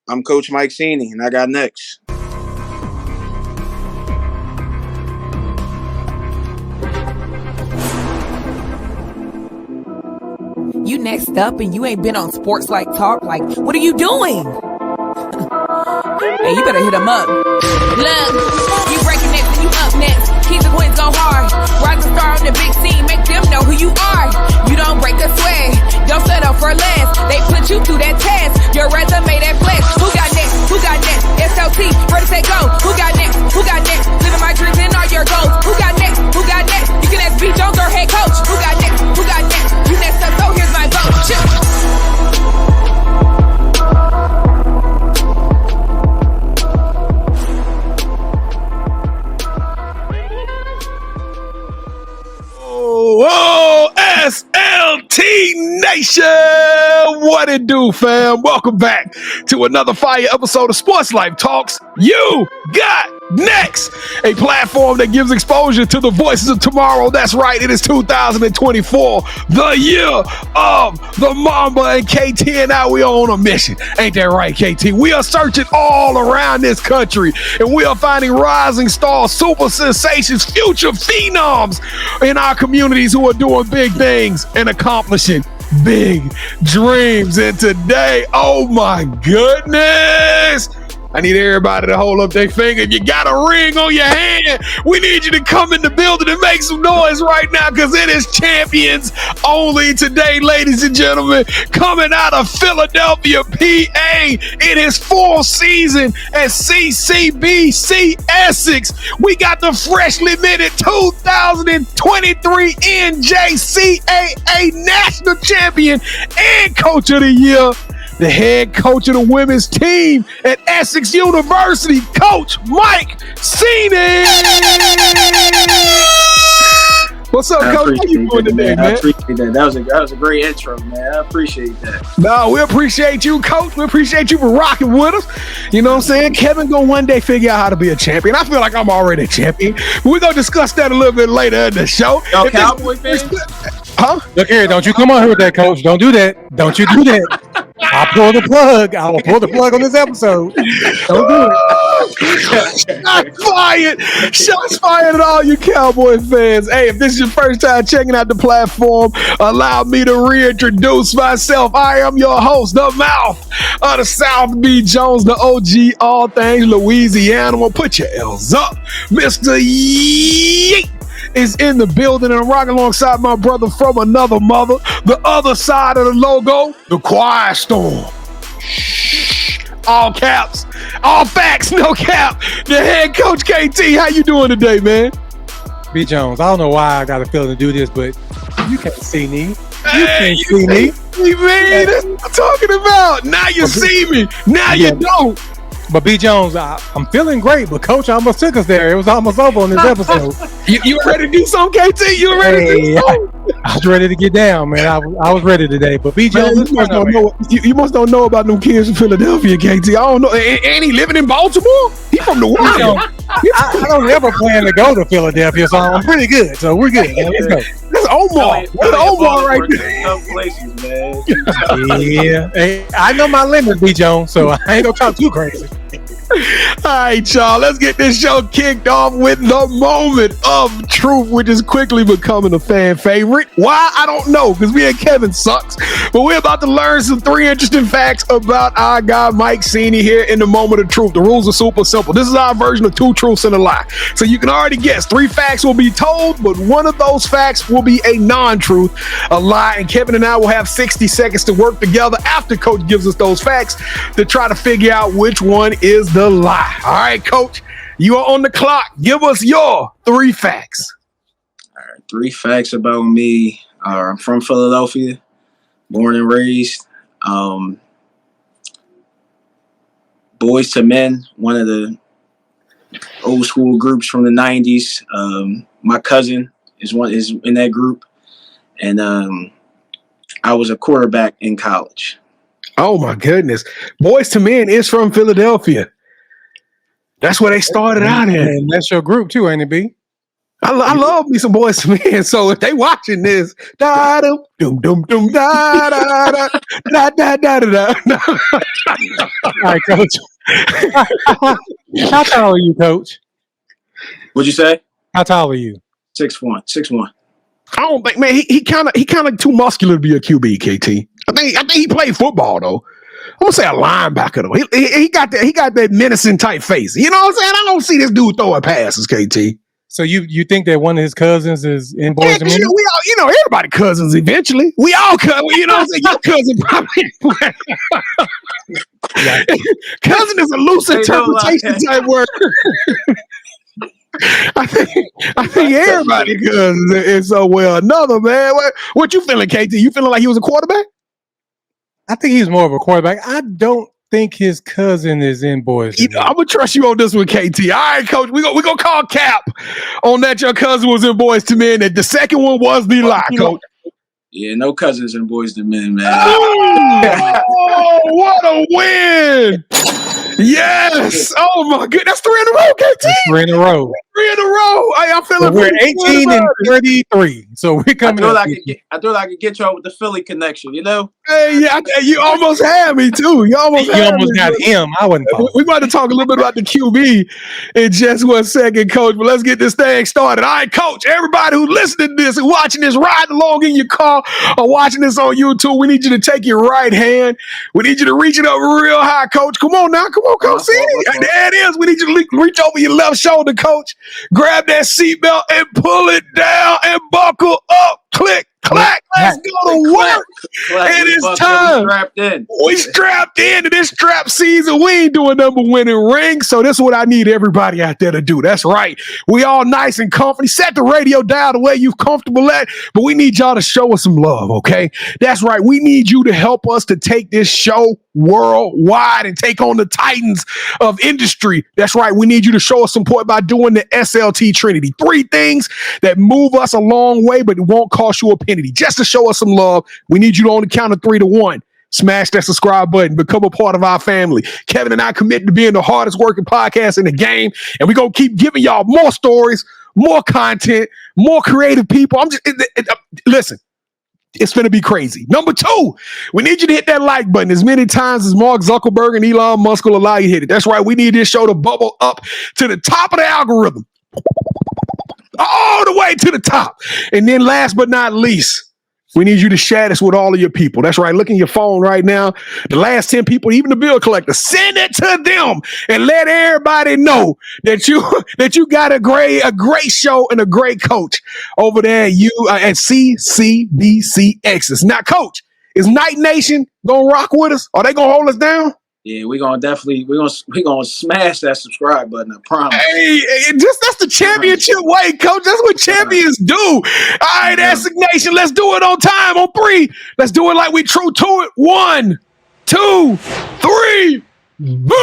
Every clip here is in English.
I'm Coach Mike Seney, and I got next. You next up and you ain't been on SportsLifeTalk. Like, what are you doing? Hey, you better hit him up. Look, you breaking next and you up next. Keep the wins go hard. Rise and star on the big scene. Make them know who you are. You don't break a sweat. Don't settle for less. They put you through that test. Your resume that flex. Who got next? Who got next? SLT, ready, say go. Who got next? Who got next? Living my dreams and all your goals. Who got next? Who got next? You can ask B. Jones or head coach. Who got next? Who got next? You next up, so here's my vote. Whoa, SLT Nation! What it do, fam? Welcome back to another fire episode of Sports Life Talks. You got next, a platform that gives exposure to the voices of tomorrow. That's right, it is 2024, the year of the Mamba, and KT and I, we are on a mission. Ain't that right, KT? We are searching all around this country, and we are finding rising stars, super sensations, future phenoms in our communities who are doing big things and accomplishing big dreams. And today, oh my goodness, I need everybody to hold up their finger. If you got a ring on your hand, we need you to come in the building and make some noise right now, because it is champions only today, ladies and gentlemen. Coming out of Philadelphia, PA, in his fourth season at CCBC Essex, we got the freshly minted 2023 NJCAA National Champion and Coach of the Year, the head coach of the women's team at Essex University, Coach Mike Seney. What's up, Coach? How you doing today, man? I appreciate that. That was a great intro, man. I appreciate that. No, we appreciate you, Coach. We appreciate you for rocking with us. You know what I'm saying? Kevin gonna one day figure out how to be a champion. I feel like I'm already a champion. We're gonna discuss that a little bit later in the show. Yo, Cowboy fans? Huh? Look here, don't you come on here with that, Coach. Don't do that. Don't you do that. I'll pull the plug. I will pull the plug on this episode. Don't do it. Shots fired. Shots fired at all you Cowboy fans. Hey, if this is your first time checking out the platform, allow me to reintroduce myself. I am your host, the mouth of the South, B. Jones, the OG, all things Louisiana. Well, put your L's up. Mr. Yeet is in the building, and I'm rocking alongside my brother from another mother, the other side of the logo, the Quiet Storm. Shh. All caps, all facts, no cap. The head coach, KT, how you doing today, man? B. Jones, I don't know why I got a feeling to do this, but you can't see me. You Hey, can't see me. Man, that's what I'm talking about. Now you see me. Now you don't. But B. Jones, I'm feeling great, but Coach almost took us there. It was almost over on this episode. You ready to do something, KT? You ready to do something? I was ready to get down, man. I was ready today. But B. Jones, Man, you must don't know about them kids from Philadelphia, KT. I don't know. Ain't he living in Baltimore? He from the wild. I don't ever plan to go to Philadelphia, so I'm pretty good. So we're good. Man. Let's go. That's Omar. That's Omar right there. Tough places, man. Yeah. Hey, I know my limits, B. Jones, so I ain't gonna talk too crazy. All right, y'all, let's get this show kicked off with the moment of truth, which is quickly becoming a fan favorite. Why? I don't know, because me and Kevin sucks. But we're about to learn some 3 interesting facts about our guy Mike Seney here in the moment of truth. The rules are super simple. This is our version of 2 truths and a lie. So you can already guess 3 facts will be told, but one of those facts will be a non-truth, a lie. And Kevin and I will have 60 seconds to work together after Coach gives us those facts to try to figure out which one is the lie. All right, Coach, you are on the clock. Give us your 3 facts. All right, 3 facts about me. I'm from Philadelphia, born and raised. Boys to Men, one of the old school groups from the 90s. My cousin is in that group, and I was a quarterback in college. Oh my goodness. Boys to Men is from Philadelphia. That's where they started out in. And that's your group too, ain't it, B? I love me some Boys to Men. So if they watching this, da dum dum dum dum da da da da da da da da. All right, Coach. How tall are you, Coach? What'd you say? How tall are you? 6'1". I don't think, man. He kind of too muscular to be a QB, KT. I think he played football though. I'm gonna say a linebacker though. He got that menacing type face. You know what I'm saying? I don't see this dude throwing passes, KT. So you think that one of his cousins is in Boys to Men? We all, everybody cousins eventually. We all cousins. You know what I'm saying? Your cousin probably. Cousin is a loose interpretation type word. I think everybody cousins is so well. Another man. What you feeling, KT? You feeling like he was a quarterback? I think he's more of a quarterback. I don't think his cousin is in Boys to Men. I'm gonna trust you on this one, KT. All right, Coach. We gonna call Cap on that. Your cousin was in Boys to Men. That the second one was the lie, Coach. Yeah, no cousins in Boys to Men, man. Oh, what a win! Yes. Oh my goodness, that's 3 in a row, KT. That's 3 in a row. 3 in a row. Hey, I'm feeling. So we're 18 and 33. So we're coming. I thought I could get y'all with the Philly connection. You know. Hey, yeah, you almost had me too. You almost got him. I wasn't. We're about to talk a little bit about the QB in just 1 second, Coach. But let's get this thing started. All right, Coach. Everybody who's listening to this and watching this, riding along in your car or watching this on YouTube, we need you to take your right hand. We need you to reach it up real high, Coach. Come on now. Come on, Coach. See, there it is. We need you to reach over your left shoulder, Coach. Grab that seatbelt and pull it down and buckle up. Click, clack. Let's go to work. It is time. We strapped into this strap season. We ain't doing number winning rings. So this is what I need everybody out there to do. That's right. We all nice and comfy. Set the radio down the way you're comfortable at, but we need y'all to show us some love, okay? That's right. We need you to help us to take this show worldwide and take on the titans of industry. That's right. We need you to show us support by doing the SLT Trinity. 3 things that move us a long way, but it won't cost you a penny. Just to show us some love, we need you to on the count of 3 to 1. Smash that subscribe button. Become a part of our family. Kevin and I commit to being the hardest working podcast in the game, and we're going to keep giving y'all more stories, more content, more creative people. Listen. It's going to be crazy. Number 2, we need you to hit that like button as many times as Mark Zuckerberg and Elon Musk will allow you to hit it. That's right. We need this show to bubble up to the top of the algorithm. All the way to the top. And then last but not least, we need you to share this with all of your people. That's right. Look in your phone right now. The last 10 people, even the bill collector, send it to them and let everybody know that you got a great show and a great coach over there at CCBC Essex. Now, Coach, is Night Nation gonna rock with us? Are they gonna hold us down? Yeah, we're gonna smash that subscribe button, I promise. Hey, that's the championship way, Coach. That's what champions do. All right, Essex Nation, let's do it on time. On 3. Let's do it like we true to it. 1, 2, 3. Boo!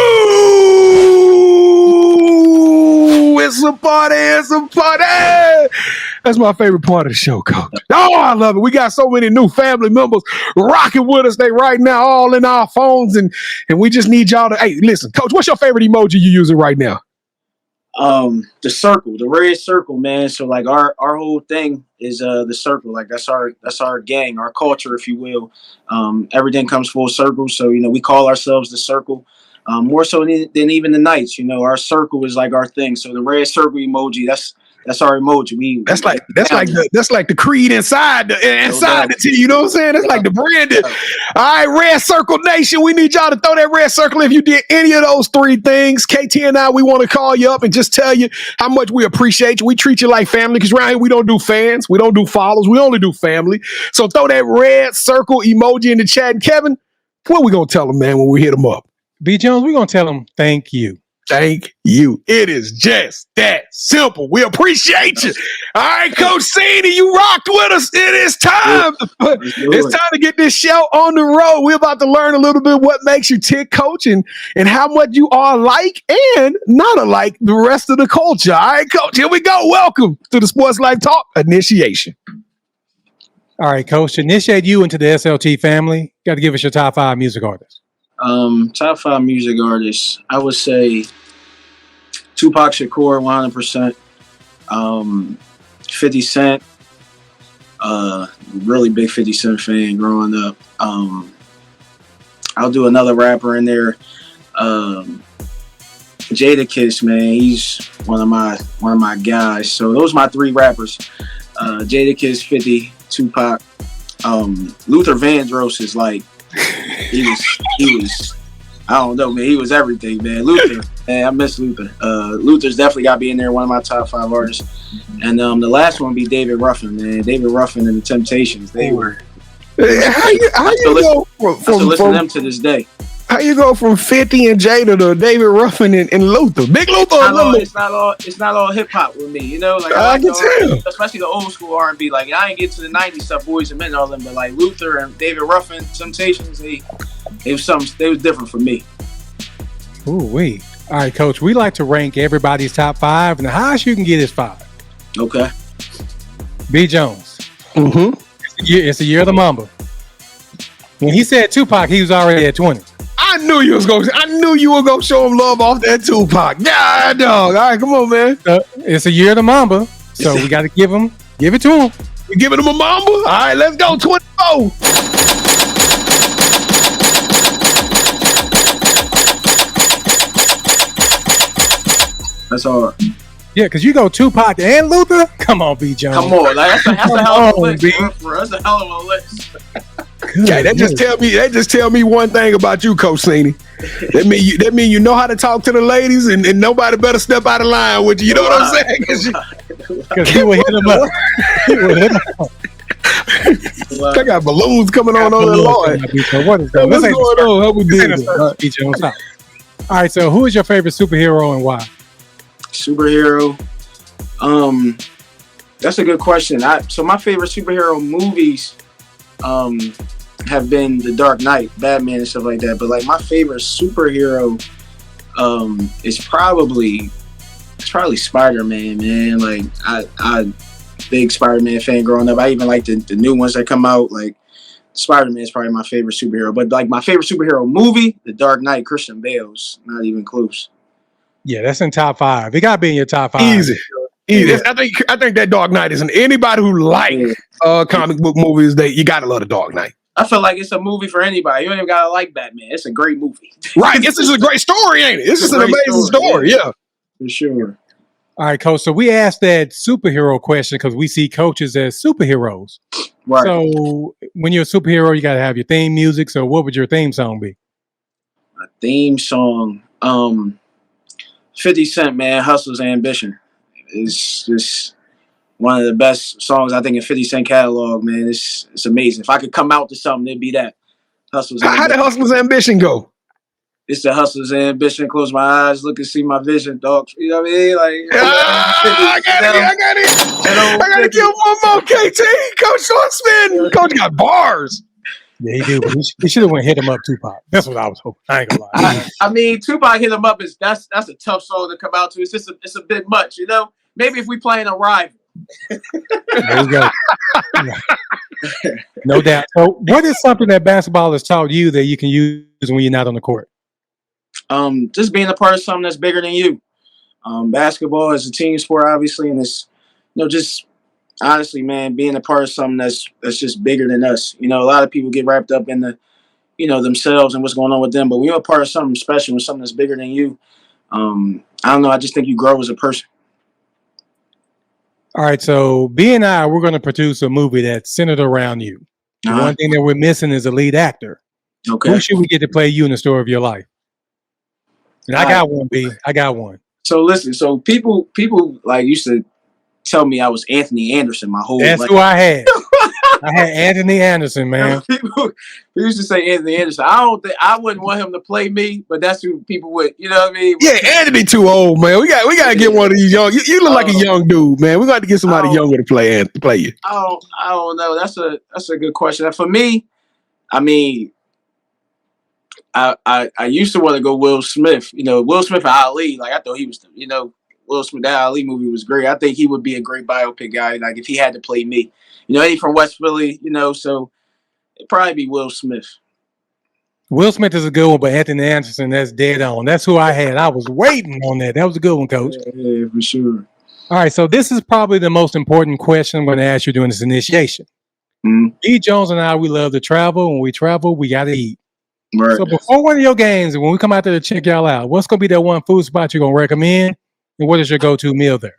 It's a party. It's a party. That's my favorite part of the show, Coach. Oh, I love it. We got so many new family members rocking with us. They right now all in our phones, and we just need y'all to, hey, listen, Coach, what's your favorite emoji you using right now? The circle, the red circle, man. So like our whole thing is the circle. Like that's our gang, our culture, if you will. Everything comes full circle. So, we call ourselves the circle. More so than even the Knights, our circle is like our thing. So the red circle emoji, that's our emoji. That's like the creed inside the T. You know what I'm saying? That's like the branding. All right, Red Circle Nation, we need y'all to throw that red circle if you did any of those 3 things. KT and I, we want to call you up and just tell you how much we appreciate you. We treat you like family because around here we don't do fans, we don't do followers, we only do family. So throw that red circle emoji in the chat. And Kevin, what we gonna tell them, man, when we hit them up? B. Jones, we're gonna tell them thank you. Thank you. It is just that simple. We appreciate you. All right, Coach Seney, you rocked with us. It is time. It's time to get this show on the road. We're about to learn a little bit what makes you tick, Coach, and how much you are like and not alike the rest of the culture. All right, Coach, here we go. Welcome to the Sports Life Talk Initiation. All right, Coach, to initiate you into the SLT family, got to give us your top 5 music artists. Top 5 music artists, I would say Tupac Shakur, 100%. 50 Cent. Really big 50 Cent fan growing up. I'll do another rapper in there. Jadakiss, man, he's one of my guys. So those are my 3 rappers. Jadakiss, 50, Tupac. Luther Vandross is like he was I don't know, man. He was everything, man. Luther, man, I miss Luther. Luther's definitely got to be in there. One of my top 5 artists. And the last one would be David Ruffin, man. David Ruffin and the Temptations. They were. How you go from listen to them to this day. How you go from 50 and Jada to David Ruffin and Luther? Big Luther. It's not all hip hop with me, you know. Like I can tell. Especially the old school R&B. Like I ain't get to the '90s stuff, Boys and Men, and all them, but like Luther and David Ruffin, Temptations, they was different for me. Ooh wait. All right, Coach. We like to rank everybody's top 5, and the highest you can get is 5. Okay. B. Jones. Mm-hmm. It's the year of the Mamba. When he said Tupac, he was already at 20. I knew you were gonna show him love off that Tupac. Yeah, dog. All right, come on, man. It's a year of the Mamba, so we got to give it to him. You giving him a Mamba? All right, let's go. 24. That's hard. Yeah, because you go Tupac and Luther. Come on, B. Jones. Come on, like that's a hell of a list. That's a hell of a list. Okay, that just tell me one thing about you, Coach Seney. That mean you know how to talk to the ladies, and nobody better step out of line with you. You know what I'm saying? Because he would hit them up. I got balloons coming on the Lord. What is that? What's going on? How we doing? All right, so who is your favorite superhero and why? Superhero. That's a good question. So my favorite superhero movies have been The Dark Knight, Batman and stuff like that. But like my favorite superhero is probably Spider-Man, man. Like I big Spider-Man fan growing up. I even like the new ones that come out. Like Spider-Man is probably my favorite superhero. But like my favorite superhero movie, The Dark Knight, Christian Bale's not even close. Yeah, that's in top 5. It got to be in your top 5. Easy. Yeah. I think that Dark Knight is anybody who like comic book movies. You gotta love the Dark Knight. I feel like it's a movie for anybody. You don't even gotta like Batman. It's a great movie. Right. This is a great story, ain't it? This is an amazing story. Yeah. For sure. All right, Coach. So we asked that superhero question because we see coaches as superheroes. Right. So when you're a superhero, you got to have your theme music. So what would your theme song be? My theme song, 50 Cent, man, Hustler's Ambition. It's just one of the best songs I think in 50 Cent catalog, man. It's amazing. If I could come out to something, it'd be that. Hustler's Ambition. How did Hustler's Ambition go? It's the Hustler's Ambition. Close my eyes, look and see my vision, dog. You know what I mean? Like, I gotta give one more KT. Coach Schwartzman. Coach got bars. Yeah, he do. But he should have went hit him up, Tupac. That's what I was hoping. I ain't gonna lie. I mean, Tupac hit him up that's a tough song to come out to. It's just it's a bit much, you know. Maybe if we playing a rival. There you go. No doubt. So, what is something that basketball has taught you that you can use when you're not on the court? Just being a part of something that's bigger than you. Basketball is a team sport, obviously, and it's just honestly, man, being a part of something that's just bigger than us. You know, a lot of people get wrapped up in the themselves and what's going on with them, but when you're a part of something special and something that's bigger than you, I don't know. I just think you grow as a person. All right, so B and I, we're going to produce a movie that's centered around you. The one thing that we're missing is a lead actor. Okay. Who should we get to play you in the story of your life? And I got one, B. I got one. So listen, so people like used to tell me I was Anthony Anderson my whole life. That's who I had. I had Anthony Anderson, man. People used to say Anthony Anderson. I wouldn't want him to play me, but that's who people would. You know what I mean? Yeah, Anthony too old, man. We got to get one of these young. You look like a young dude, man. We got to get somebody younger to play you. I don't know. That's a good question. For me, I mean, I used to want to go Will Smith. You know, Will Smith and Ali. Like I thought he was. You know, Will Smith. That Ali movie was great. I think he would be a great biopic guy. Like if he had to play me. You know, he's from West Philly, you know, so it'd probably be Will Smith. Will Smith is a good one, but Anthony Anderson, that's dead on. That's who I had. I was waiting on that. That was a good one, Coach. Yeah, for sure. All right, so this is probably the most important question I'm going to ask you during this initiation. E. Jones and I, we love to travel. When we travel, we got to eat. Right. So before one of your games, when we come out there to check y'all out, what's going to be that one food spot you're going to recommend? And what is your go-to meal there?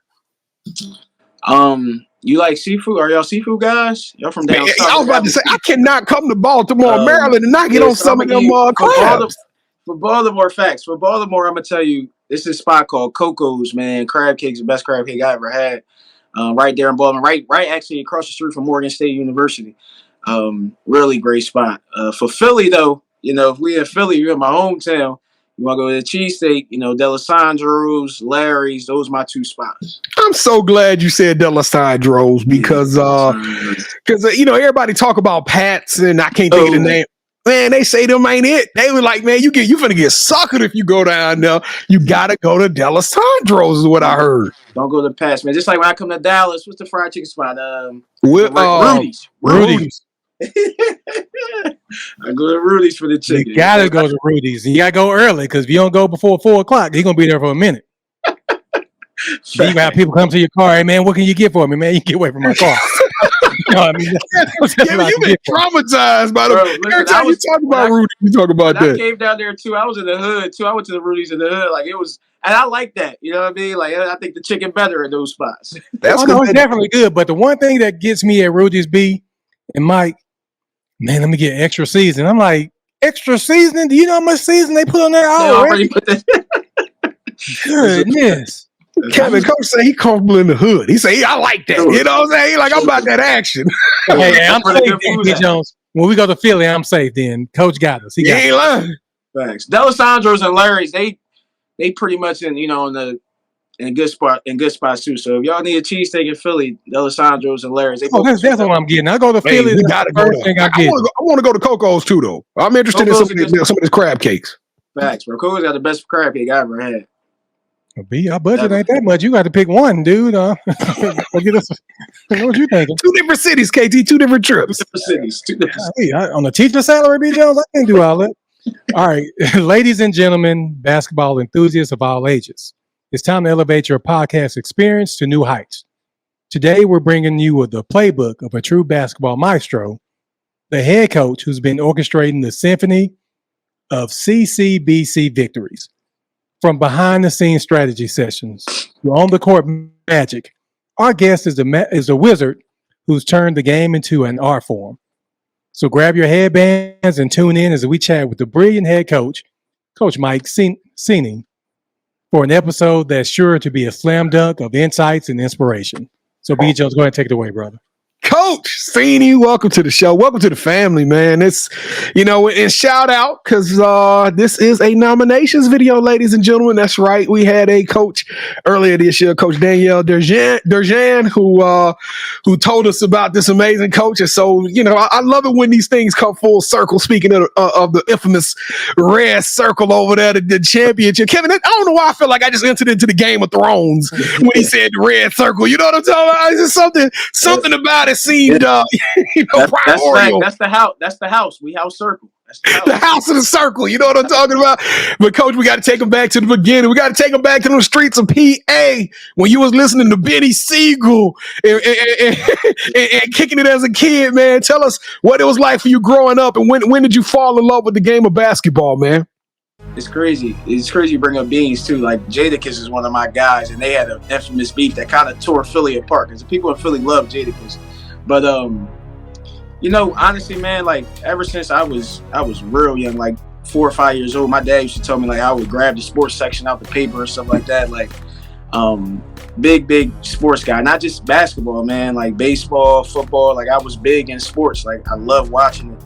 You like seafood? Are y'all seafood guys? Y'all from down south? I was about to say, I cannot come to Baltimore, Maryland, and not get on some of them crabs. For Baltimore facts, for Baltimore, I'm going to tell you, this is a spot called Coco's, man. Crab cake's the best crab cake I ever had. Right there in Baltimore, right actually across the street from Morgan State University. Really great spot. For Philly, though, if we in Philly, you're in my hometown, you want to go to the cheesesteak, D'Alessandro's, Larry's, those are my two spots. I'm so glad you said D'Alessandro's because everybody talk about Pat's and I can't think of the name. Man, they say them ain't it. They were like, man, you finna get suckered if you go down there. You gotta go to D'Alessandro's is what I heard. Don't go to Pat's, man. Just like when I come to Dallas, what's the fried chicken spot? Rudy's. I go to Rudy's for the chicken. You gotta go to Rudy's. And you gotta go early because if you don't go before 4:00, you're gonna be there for a minute. Then you got people come to your car. Hey man, what can you get for me, man? You get away from my car. You know what I mean? You've been traumatized by them. Every time you talk about Rudy, you talk about that. I came down there too. I was in the hood too. I went to the Rudy's in the hood. Like it was, and I like that. You know what I mean? Like I think the chicken better in those spots. It's definitely good. But the one thing that gets me at Rudy's B and Mike, man, let me get extra season. I'm like, extra seasoning? Do you know how much season they put on there already? Goodness. Kevin Coach say he comfortable in the hood. He say, I like that. You know what I'm saying? He like, I'm about that action. Hey, I'm safe, D. Jones. When we go to Philly, I'm safe then. Coach got us. He ain't lying. Thanks. D'Alessandro's and Larry's, they pretty much in good spots too. So if y'all need a cheesesteak in Philly, D'Alessandro's and Larry's. That's what I'm getting. I go to Philly. We gotta go there. I want to go to Coco's too, though. I'm interested in some of these crab cakes. Facts, bro. Coco's got the best crab cake I ever had. Our budget ain't that much. You got to pick one, dude. What you thinking? 2 different cities, KT. 2 different trips. 2 different cities. On a teacher salary, B. Jones, I can't do all that. All right, ladies and gentlemen, basketball enthusiasts of all ages, it's time to elevate your podcast experience to new heights. Today, we're bringing you the playbook of a true basketball maestro, the head coach who's been orchestrating the symphony of CCBC victories. From behind-the-scenes strategy sessions to on-the-court magic, our guest is a wizard who's turned the game into an art form. So grab your headbands and tune in as we chat with the brilliant head coach, Coach Mike Seney, for an episode that's sure to be a slam dunk of insights and inspiration. So, B. Jones, go ahead and take it away, brother. Coach Seney, welcome to the show. Welcome to the family, man. It's, and shout out because this is a nominations video, ladies and gentlemen. That's right. We had a coach earlier this year, Coach Danielle Durjan, who told us about this amazing coach. And so, I love it when these things come full circle. Speaking of the infamous red circle over there, the championship. Kevin, I don't know why I feel like I just entered into the Game of Thrones when he said the red circle. You know what I'm talking about? It's just something about it seemed, primordial. That's the house. That's the house. We house circle. That's the house of the circle. You know what I'm talking about? But Coach, we got to take them back to the beginning. We got to take them back to the streets of PA when you was listening to Benny Siegel and kicking it as a kid, man. Tell us what it was like for you growing up and when did you fall in love with the game of basketball, man? It's crazy. It's crazy you bring up Beans, too. Like, Jadakiss is one of my guys, and they had an infamous beef that kind of tore Philly apart because the people in Philly love Jadakiss. But, honestly, man, like, ever since I was real young, like 4 or 5 years old, my dad used to tell me, like, I would grab the sports section out the paper and stuff like that. Like, big sports guy. Not just basketball, man. Like, baseball, football. Like, I was big in sports. Like, I love watching it.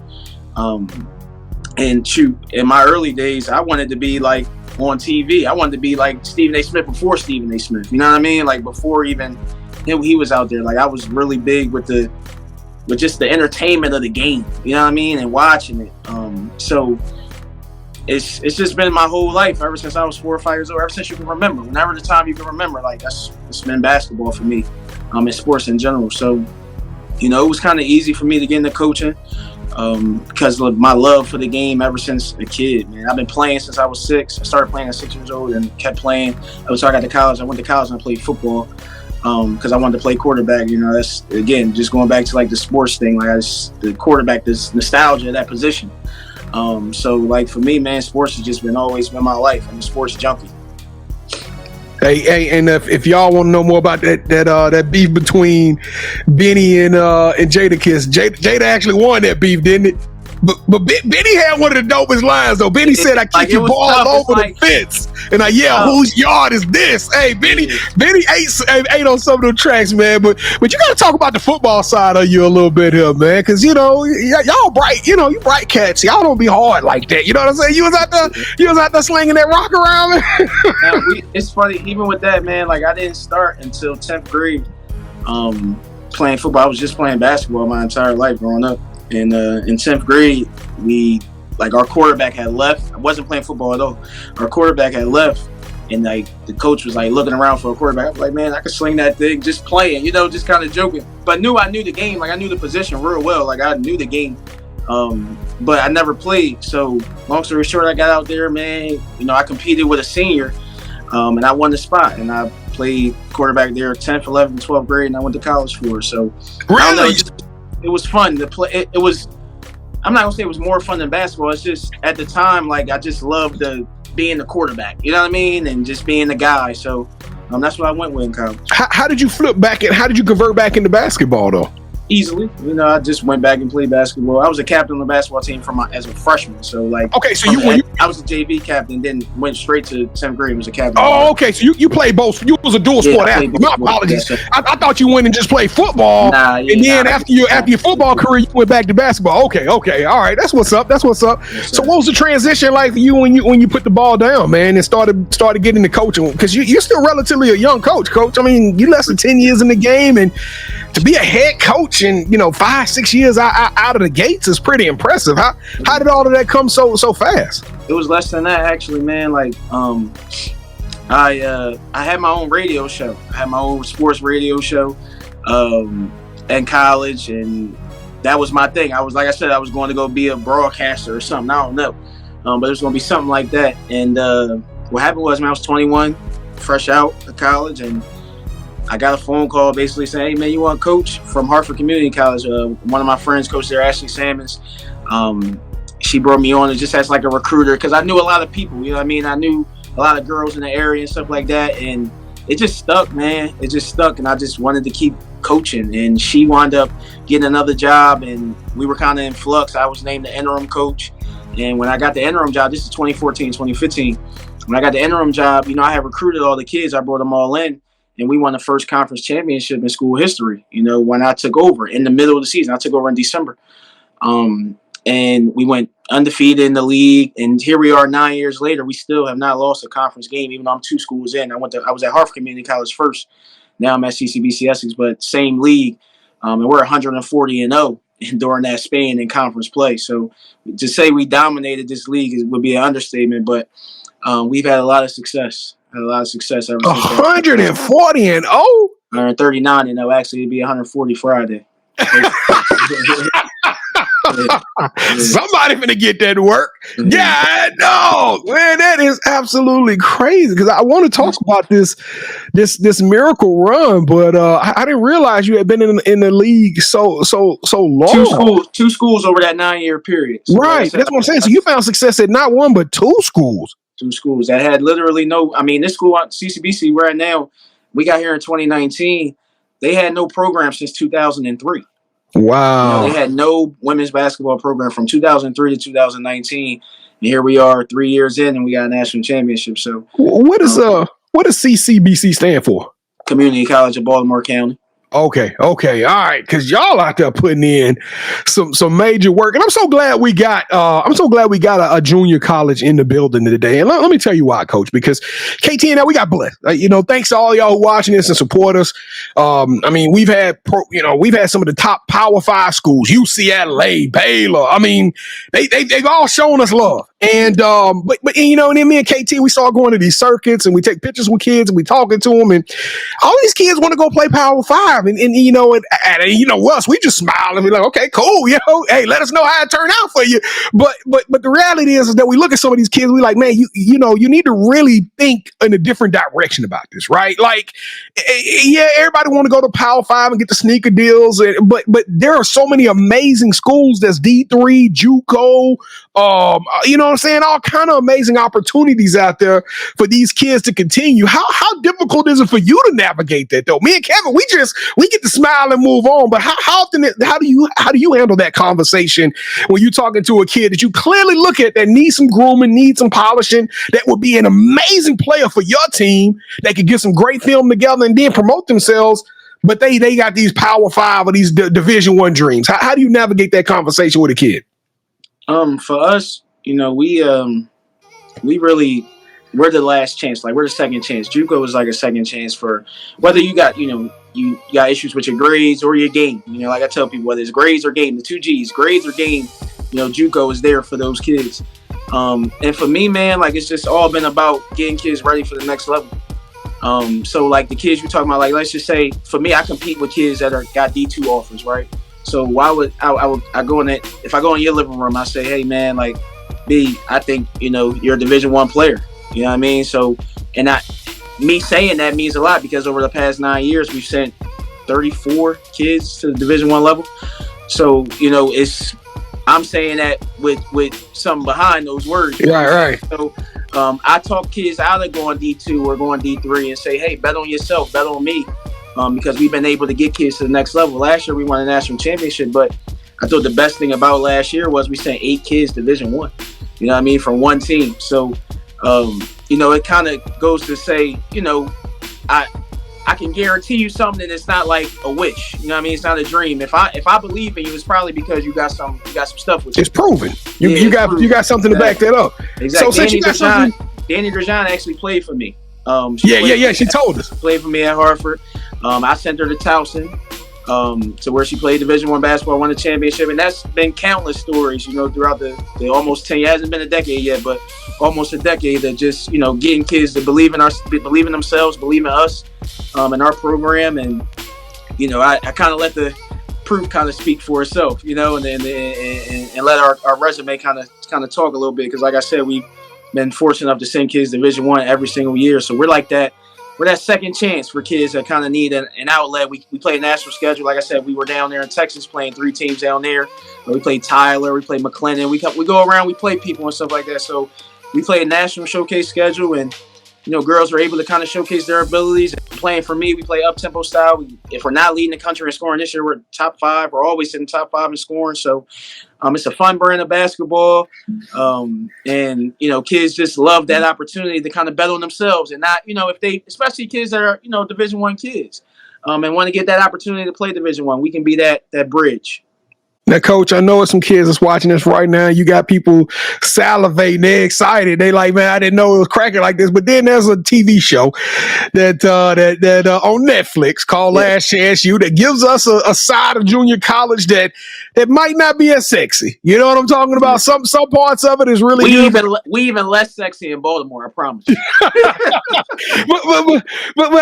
And shoot, in my early days, I wanted to be like on TV. I wanted to be like Stephen A. Smith before Stephen A. Smith. You know what I mean? Like before even he was out there. Like I was really big with just the entertainment of the game. You know what I mean? And watching it. So it's just been my whole life ever since I was 4 or 5 years old. Ever since you can remember, whenever the time you can remember, like it's been basketball for me. And sports in general. So it was kind of easy for me to get into coaching. Because of my love for the game ever since a kid, man. I've been playing since I was 6. I started playing at 6 years old and kept playing. So I got to college. I went to college and I played football. because I wanted to play quarterback. You know, that's again just going back to like the sports thing. Like the quarterback, this nostalgia of that position. So like for me, man, sports has just always been my life. I'm a sports junkie. Hey, and if y'all want to know more about that beef between Benny and Jadakiss, Jada actually won that beef, didn't it? But Benny had one of the dopest lines though. Benny said, "I kick your ball over the fence," and I yell, "Whose yard is this?" Hey, Benny ate on some of those tracks, man. But you got to talk about the football side of you a little bit here, man, because you know y'all bright, you bright cats. Y'all don't be hard like that. You know what I'm saying? You was out there slinging that rock around, man. Now, it's funny, even with that, man. Like I didn't start until 10th grade playing football. I was just playing basketball my entire life growing up. And in 10th grade, our quarterback had left. I wasn't playing football at all. Our quarterback had left, and like the coach was like looking around for a quarterback. I was like, man, I could sling that thing, just playing, just kind of joking. But I knew the game. Like I knew the position real well. Like I knew the game, but I never played. So long story short, I got out there, man. I competed with a senior, and I won the spot. And I played quarterback there 10th, 11th, 12th grade, and I went to college for it. So really? I don't know, it was fun to play. It was. I'm not gonna say it was more fun than basketball. It's just at the time, like I just loved being the quarterback. You know what I mean, and just being the guy. So that's what I went with in college. How did you flip back and how did you convert back into basketball though? Easily, I just went back and played basketball. I was a captain of the basketball team as a freshman. So like, okay, so I was a JV captain, then went straight to 10th grade and was a captain. Oh, okay, so you played both. You was a dual sport athlete. My apologies. Yeah, I thought you went and just played football, and then after your football career, you went back to basketball. Okay, all right, that's what's up. Yes, so what was the transition like for you when you put the ball down, man, and started getting the coaching? Because you're still relatively a young coach. I mean, you less than 10 years in the game, and to be a head coach in 5-6 years out of the gates is pretty impressive. How did all of that come so fast? It was less than that, actually, man. Like I had my own radio show. I had my own sports radio show in college, and that was my thing. I was, like I said, I was going to go be a broadcaster or something. I don't know, but it was going to be something like that. And what happened was, man, I was 21, fresh out of college, and I got a phone call basically saying, hey, man, you want to coach from Hartford Community College? One of my friends coached there, Ashley Salmons. She brought me on just as like a recruiter because I knew a lot of people, you know what I mean? I knew a lot of girls in the area and stuff like that. And it just stuck, man. It just stuck. And I just wanted to keep coaching. And she wound up getting another job, and we were kind of in flux. I was named the interim coach. And when I got the interim job, this is 2014, 2015. When I got the interim job, I had recruited all the kids. I brought them all in. And we won the first conference championship in school history, when I took over in the middle of the season. I took over in December. And we went undefeated in the league. And here we are 9 years later. We still have not lost a conference game, even though I'm 2 schools in. I was at Hartford Community College first. Now I'm at CCBC Essex, but same league. And we're 140-0 during that span in conference play. So to say we dominated this league would be an understatement, but we've had a lot of success. Had a lot of success ever since. 140-0? 139-0. Actually, it'd be 140 Friday. Somebody finna get that to work. Yeah, no, man, that is absolutely crazy. Because I want to talk about this miracle run, but I didn't realize you had been in the league so long. Two schools over that 9-year period. So right, that's what I'm saying. So you found success at not one but 2 schools. 2 schools that had literally no. I mean, this school at CCBC we're at now, we got here in 2019. They had no program since 2003. Wow. They had no women's basketball program from 2003 to 2019, and here we are 3 years in, and we got a national championship. So, what does CCBC stand for? Community College of Baltimore County. Okay, all right, because y'all out there putting in some major work, and I'm so glad we got a junior college in the building today. And let me tell you why, Coach, because KT and I, we got blessed. Thanks to all y'all who watching this and support us. I mean, we've had some of the top Power 5 schools, UCLA, Baylor. I mean, they've all shown us love, But you know, and then me and KT, we start going to these circuits and we take pictures with kids and we talking to them, and all these kids want to go play Power Five, and you know, and you know us, we just smile and be like, okay, cool, you know, hey, let us know how it turned out for you. But the reality is that we look at some of these kids, we like, man, you know, you need to really think in a different direction about this, right? Like, yeah, everybody want to go to Power Five and get the sneaker deals, but there are so many amazing schools that's D3, JUCO, you know what I'm saying? All kind of amazing opportunities out there for these kids to continue. How difficult is it for you to navigate that though? Me and Kevin, we get to smile and move on. But how do you handle that conversation when you're talking to a kid that you clearly look at that needs some grooming, needs some polishing, that would be an amazing player for your team, that could get some great film together and then promote themselves, but they got these Power Five or these Division I dreams? How do you navigate that conversation with a kid? For us, you know, we're the last chance. Like, we're the second chance. JUCO is like a second chance for whether you got, you know, you got issues with your grades or your game. You know, like I tell people, whether it's grades or game, the two G's, grades or game, you know, JUCO is there for those kids. And for me, man, like, it's just all been about getting kids ready for the next level. So like the kids you're talking about, like, let's just say for me, I compete with kids that got D2 offers, right? So why would I go in that? If I go in your living room, I say, hey man, like, B, I think, you know, you're a Division I player. You know what I mean? So, and me saying that means a lot, because over the past 9 years, we've sent 34 kids to the Division I level. So, you know, I'm saying that with something behind those words. Right. So, I talk kids out of going D2 or going D3 and say, hey, bet on yourself, bet on me. Because we've been able to get kids to the next level. Last year, we won a national championship, but I thought the best thing about last year was we sent 8 kids to Division I, you know what I mean, from one team. So, you know, it kind of goes to say, you know, I can guarantee you something that's not like a wish. You know what I mean? It's not a dream. If I believe in you, it's probably because you got some stuff with you. It's proven. You got something to back that up. Exactly. So Danny Grosjean actually played for me. She told us. Played for me at Hartford. I sent her to Towson, to where she played Division I basketball, won the championship, and that's been countless stories, you know, throughout the almost 10 years. It hasn't been a decade yet, but almost a decade of just, you know, getting kids to believe in themselves, believe in us, in our program, and you know, I kind of let the proof kind of speak for itself, you know, and let our resume kind of talk a little bit, because like I said, we've been fortunate enough to send kids to Division I every single year, so we're like that. We're that second chance for kids that kind of need an outlet. We play a national schedule. Like I said, we were down there in Texas playing 3 teams down there. We played Tyler, we played McLennan. We go around, we play people and stuff like that. So we play a national showcase schedule, and you know, girls are able to kind of showcase their abilities. Playing for me, we play up-tempo style. If we're not leading the country in scoring this year, we're top 5. We're always in the top 5 in scoring. So it's a fun brand of basketball. And, you know, kids just love that opportunity to kind of bet on themselves, and not, you know, especially kids that are, you know, Division I kids, and want to get that opportunity to play Division I, we can be that bridge. Now, Coach, I know some kids that's watching this right now. You got people salivating. They're excited. They like, man, I didn't know it was cracking like this. But then there's a TV show that on Netflix called Last Chance U that gives us a side of junior college that might not be as sexy. You know what I'm talking about? Some parts of it is really we even less sexy in Baltimore, I promise you. but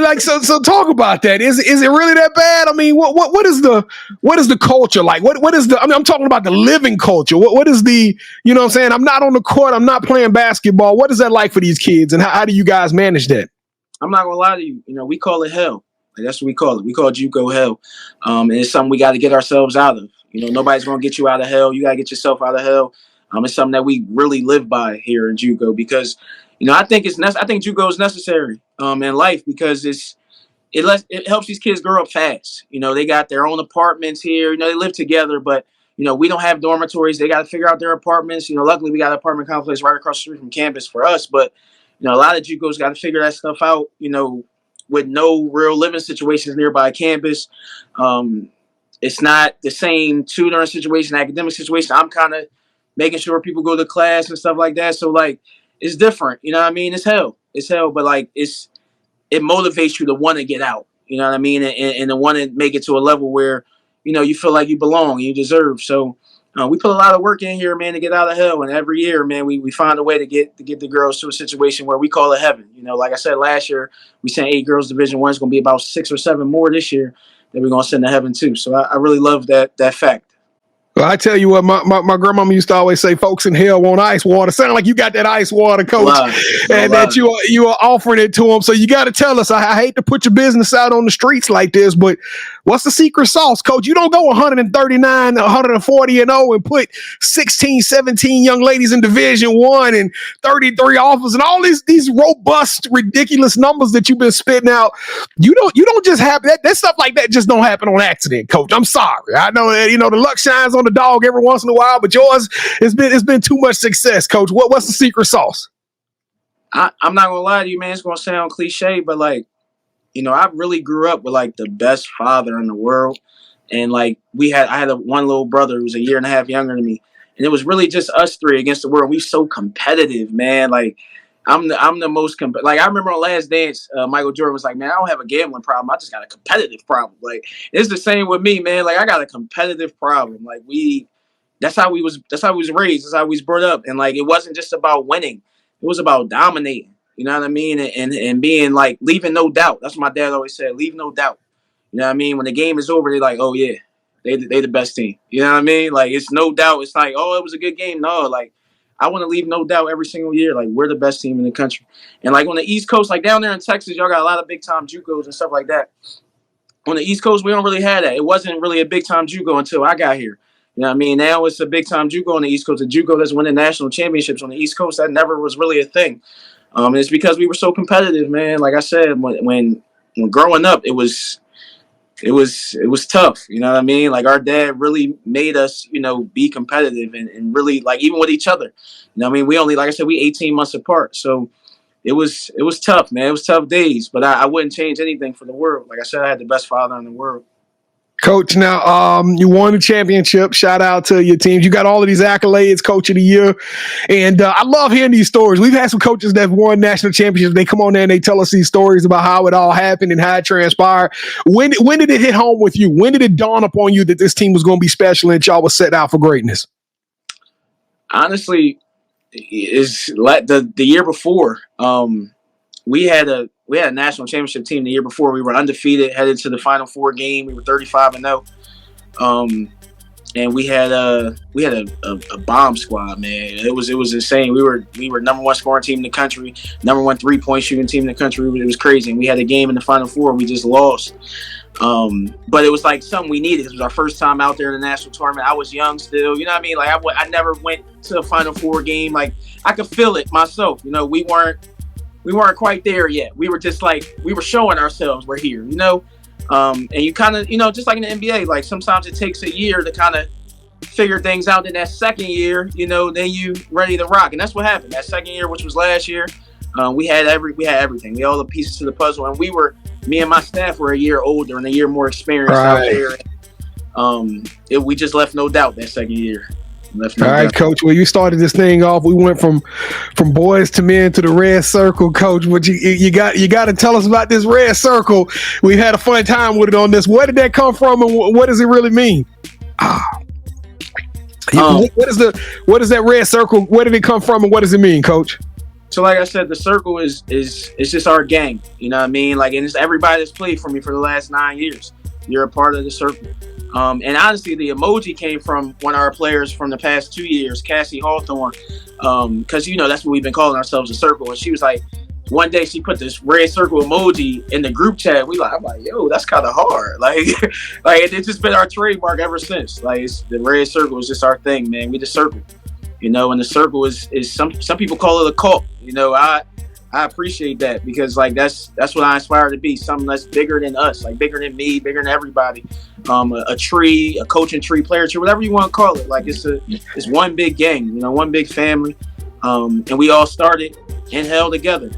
like, so talk about that. Is it really that bad? I mean, what is the culture like? What is the, I mean, I'm talking about the living culture. What is the, you know what I'm saying? I'm not on the court. I'm not playing basketball. What is that like for these kids? And how do you guys manage that? I'm not going to lie to you. You know, we call it hell. Like, that's what we call it. We call JUCO hell. And it's something we got to get ourselves out of. You know, nobody's going to get you out of hell. You got to get yourself out of hell. It's something that we really live by here in JUCO, because, you know, I think JUCO is necessary in life, because it helps these kids grow up fast. You know, they got their own apartments here. You know, they live together, but, you know, we don't have dormitories. They got to figure out their apartments. You know, luckily we got an apartment complex right across the street from campus for us. But, you know, a lot of JUCOs got to figure that stuff out, you know, with no real living situations nearby campus. It's not the same tutoring situation, academic situation. I'm kind of making sure people go to class and stuff like that. So, like, it's different. You know what I mean? It's hell. But, like, it motivates you to want to get out, you know what I mean? And to want to make it to a level where, you know, you feel like you belong and you deserve. So we put a lot of work in here, man, to get out of hell. And every year, man, we find a way to get the girls to a situation where we call it heaven. You know, like I said last year, we sent 8 girls Division I. It's going to be about 6 or 7 more this year that we're going to send to heaven too. So I really love that fact. Well, I tell you what, my grandmama used to always say, folks in hell want ice water. Sound like you got that ice water, Coach, and that you are offering it to them. So you got to tell us. I hate to put your business out on the streets like this, but what's the secret sauce, Coach? You don't go 139, 140 and 0 and put 16, 17 young ladies in Division I and 33 offers and all these robust, ridiculous numbers that you've been spitting out. You don't just have that stuff like that just don't happen on accident, Coach. I'm sorry. I know that, the luck shines on the dog every once in a while, but yours it's been too much success, Coach. What's the secret sauce? I'm not gonna lie to you, man. It's gonna sound cliche, but I really grew up with the best father in the world, and I had one little brother who was a year and a half younger than me, and it was really just us 3 against the world. We so competitive, man. I'm the most I remember on Last Dance, Michael Jordan was like, man, I don't have a gambling problem. I just got a competitive problem. It's the same with me, man. I got a competitive problem. That's how we was raised. That's how we was brought up. And it wasn't just about winning. It was about dominating. You know what I mean? And being leaving no doubt. That's what my dad always said. Leave no doubt. You know what I mean? When the game is over, they're like, oh yeah, they the best team. You know what I mean? It's no doubt. It's oh, it was a good game. No, I want to leave no doubt every single year. We're the best team in the country. And on the East Coast, down there in Texas, y'all got a lot of big time JUCOs and stuff like that. On the East Coast, we don't really have that. It wasn't really a big time JUCO until I got here. You know what I mean? Now it's a big time JUCO on the East Coast. A JUCO that's winning national championships on the East Coast, that never was really a thing. And it's because we were so competitive, man. Like I said, when growing up, it was tough. You know what I mean? Our dad really made us, be competitive and really even with each other. You know what I mean? We only, like I said, we 18 months apart. So it was tough, man. It was tough days, but I wouldn't change anything for the world. Like I said, I had the best father in the world. Coach, now you won the championship. Shout out to your teams. You got all of these accolades, Coach of the Year. And I love hearing these stories. We've had some coaches that have won national championships. They come on there and they tell us these stories about how it all happened and how it transpired. When did it hit home with you? When did it dawn upon you that this team was going to be special and y'all was set out for greatness? Honestly, it's the year before. We had a national championship team the year before. We were undefeated, headed to the Final Four game. We were 35-0, and we had a bomb squad, man. It was insane. We were number 1 scoring team in the country, number 1 3-point shooting team in the country. It was crazy. And we had a game in the Final Four, and we just lost. But it was something we needed. It was our first time out there in the national tournament. I was young still, you know what I mean? I never went to a Final Four game. I could feel it myself. We weren't quite there yet. We were just we were showing ourselves we're here, and you kind of, just like in the NBA, sometimes it takes a year to kind of figure things out. In that second year, then you ready to rock. And that's what happened. That second year, which was last year, we had everything. We had all the pieces to the puzzle. And me and my staff were a year older and a year more experienced out there. We just left no doubt that second year. All right, Coach. Well, you started this thing off. We went from boys to men to the red circle, Coach. But you got to tell us about this red circle. We've had a fun time with it on this. Where did that come from, and what does it really mean? What is that red circle? Where did it come from, and what does it mean, Coach? So, like I said, the circle is just our gang. You know what I mean? And it's everybody that's played for me for the last 9 years. You're a part of the circle. And honestly, the emoji came from one of our players from the past 2 years, Cassie Hawthorne, because, that's what we've been calling ourselves, a circle. And she was one day she put this red circle emoji in the group chat. I'm like, yo, that's kind of hard. It's just been our trademark ever since. The red circle is just our thing, man. We the circle, and the circle is some people call it a cult. I appreciate that because that's what I aspire to be, something that's bigger than us, bigger than me, bigger than everybody. A tree, a coaching tree, player tree, whatever you want to call it. It's one big gang, one big family. And we all started in hell together,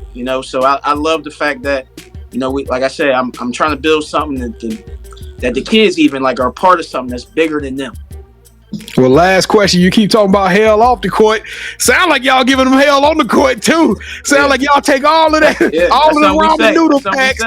so I love the fact that, we, like I said, I'm trying to build something that the kids even are part of something that's bigger than them. Well, last question. You keep talking about hell off the court. Sound like y'all giving them hell on the court too. Sound like y'all take all of that, all of the ramen noodle packs,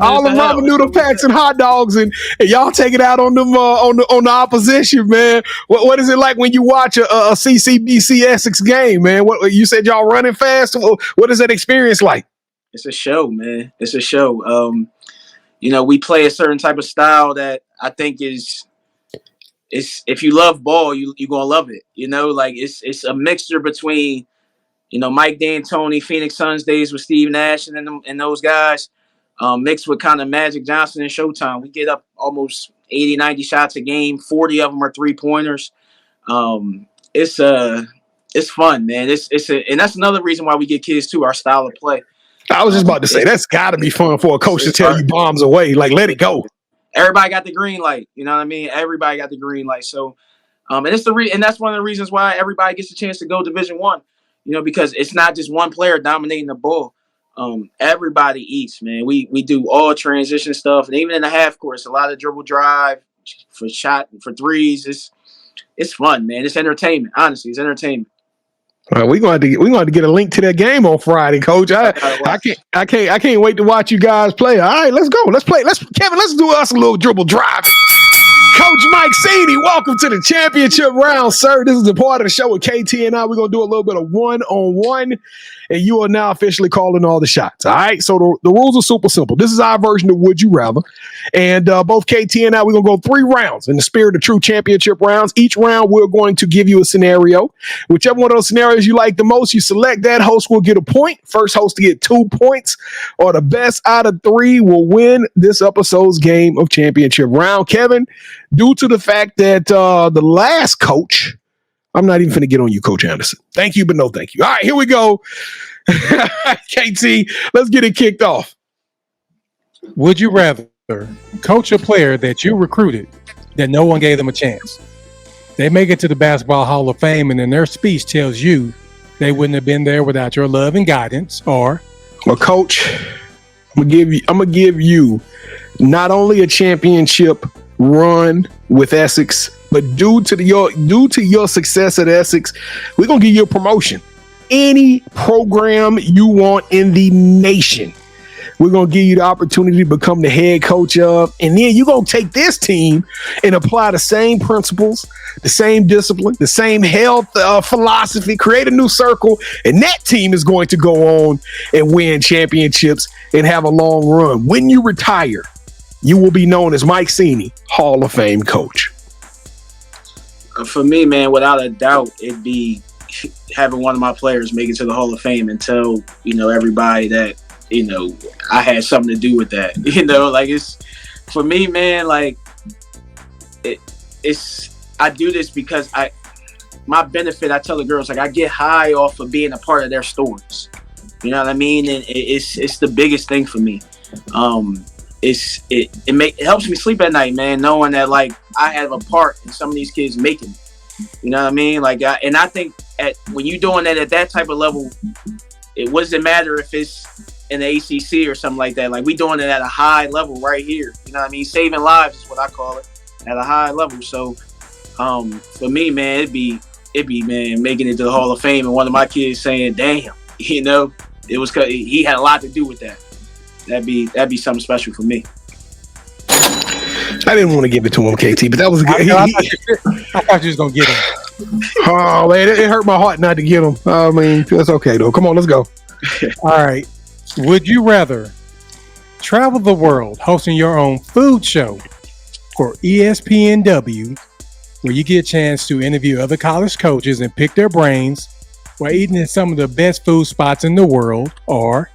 all the ramen noodle packs and hot dogs, and y'all take it out on them on the opposition, man. What is it like when you watch a CCBC Essex game, man? What you said y'all running fast? What is that experience like? It's a show, man. It's a show. We play a certain type of style that I think is. If you love ball, you're gonna love it. It's a mixture between, Mike D'Antoni, Phoenix Suns days with Steve Nash and those guys, mixed with kind of Magic Johnson and Showtime. We get up almost 80, 90 shots a game. 40 of them are 3-pointers. It's fun, man. And that's another reason why we get kids too. Our style of play. I was just about to say that's got to be fun for a coach to tell you bombs away, like let it go. Everybody got the green light. You know what I mean? Everybody got the green light. So, and it's and that's one of the reasons why everybody gets a chance to go Division I. Because it's not just one player dominating the ball. Everybody eats, man. We do all transition stuff, and even in the half course, a lot of dribble drive for threes. It's fun, man. It's entertainment. Honestly, it's entertainment. All right, we're going to get a link to that game on Friday, Coach. I can't wait to watch you guys play. All right, let's go. Let's play. Kevin, let's do us a little dribble drive. Coach Mike Seney, welcome to the championship round, sir. This is the part of the show with KT and I. We're going to do a little bit of one-on-one, and you are now officially calling all the shots. All right, so the rules are super simple. This is our version of Would You Rather, and both KT and I, we're going to go 3 rounds in the spirit of true championship rounds. Each round, we're going to give you a scenario. Whichever one of those scenarios you like the most, you select that. Host will get a point. First host to get 2 points, or the best out of 3 will win this episode's game of championship round. Kevin, due to the fact that the last coach, I'm not even going to get on you, Coach Anderson. Thank you, but no thank you. All right, here we go. KT, let's get it kicked off. Would you rather coach a player that you recruited that no one gave them a chance? They make it to the Basketball Hall of Fame, and then their speech tells you they wouldn't have been there without your love and guidance. Or, well, Coach, I'm gonna give you not only a championship run with Essex, but due to your success at Essex, we're gonna give you a promotion. Any program you want in the nation, we're gonna give you the opportunity to become the head coach of, and then you're gonna take this team and apply the same principles, the same discipline, the same health philosophy, create a new circle, and that team is going to go on and win championships and have a long run. When you retire, you will be known as Mike Seney, Hall of Fame coach. For me, man, without a doubt, it'd be having one of my players make it to the Hall of Fame and tell, everybody that, I had something to do with that. It's for me, man, I do this because my benefit, I tell the girls, I get high off of being a part of their stories. You know what I mean? And it's the biggest thing for me. It helps me sleep at night, man, knowing that I have a part in some of these kids making it. You know what I mean? And I think when you're doing that at that type of level, it doesn't matter if it's in the ACC or something like that. We doing it at a high level right here. You know what I mean? Saving lives is what I call it, at a high level. So for me, man, it'd be man making it to the Hall of Fame and one of my kids saying, "Damn," it was 'cause he had a lot to do with that. That'd be something special for me. I didn't want to give it to him, KT, but that was good. I thought you was gonna get him. Oh man, it hurt my heart not to get him. I mean, that's okay though. Come on, let's go. All right. Would you rather travel the world hosting your own food show for ESPNW, where you get a chance to interview other college coaches and pick their brains while eating at some of the best food spots in the world, or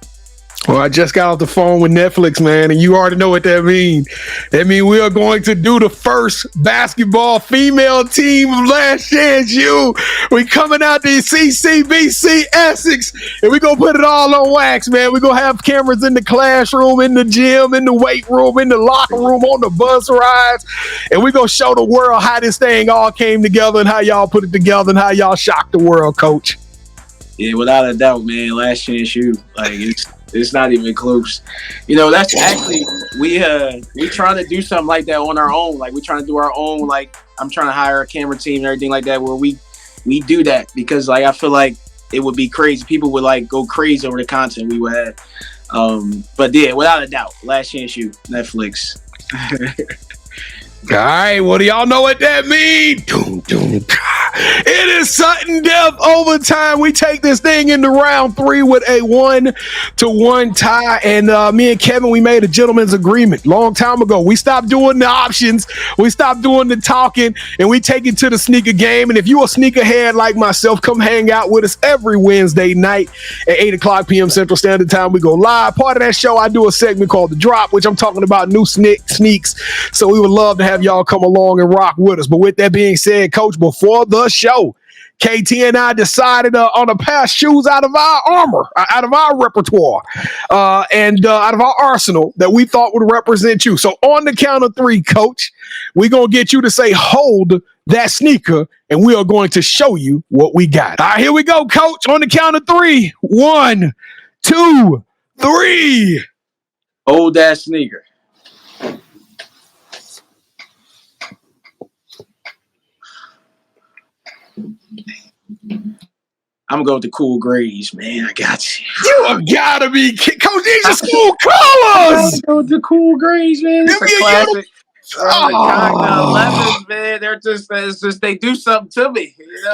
Well, I just got off the phone with Netflix, man, and you already know what that means. That means we are going to do the first basketball female team of Last Chance U. We coming out to CCBC Essex, and we going to put it all on wax, man. We going to have cameras in the classroom, in the gym, in the weight room, in the locker room, on the bus rides, and we going to show the world how this thing all came together and how y'all put it together and how y'all shocked the world, Coach. Yeah, without a doubt, man. Last Chance U, like It's not even close. You know, that's actually we trying to do something like that on our own. Like we trying to do our own. Like I'm trying to hire a camera team and everything like that where we do that because like I feel like it would be crazy. People would like go crazy over the content we would have. But yeah, without a doubt, Last Chance U, Netflix. All right, well, do y'all know what that means? It is sudden death overtime. We take this thing into round 3 with a 1-1 tie. And me and Kevin, we made a gentleman's agreement long time ago. We stopped doing the options. We stopped doing the talking, and we take it to the sneaker game. And if you a sneakerhead like myself, come hang out with us every Wednesday night at 8 o'clock p.m. Central Standard Time. We go live. Part of that show, I do a segment called The Drop, which I'm talking about new sneaks. So we would love to have y'all come along and rock with us. But with that being said, Coach, before the show, KT and I decided on a pair of shoes out of our armor, out of our repertoire, and out of our arsenal that we thought would represent you. So on the count of 3, Coach, we're going to get you to say, hold that sneaker, and we are going to show you what we got. All right, here we go, Coach. On the count of 3. 1, 2, 3. Hold that sneaker. I'm gonna go with the cool grays, man. I got you. You have gotta be Coach. These are school colors. Go with the cool grays, man. It's a classic. The 11s, man. They're just, it's just they do something to me. You know?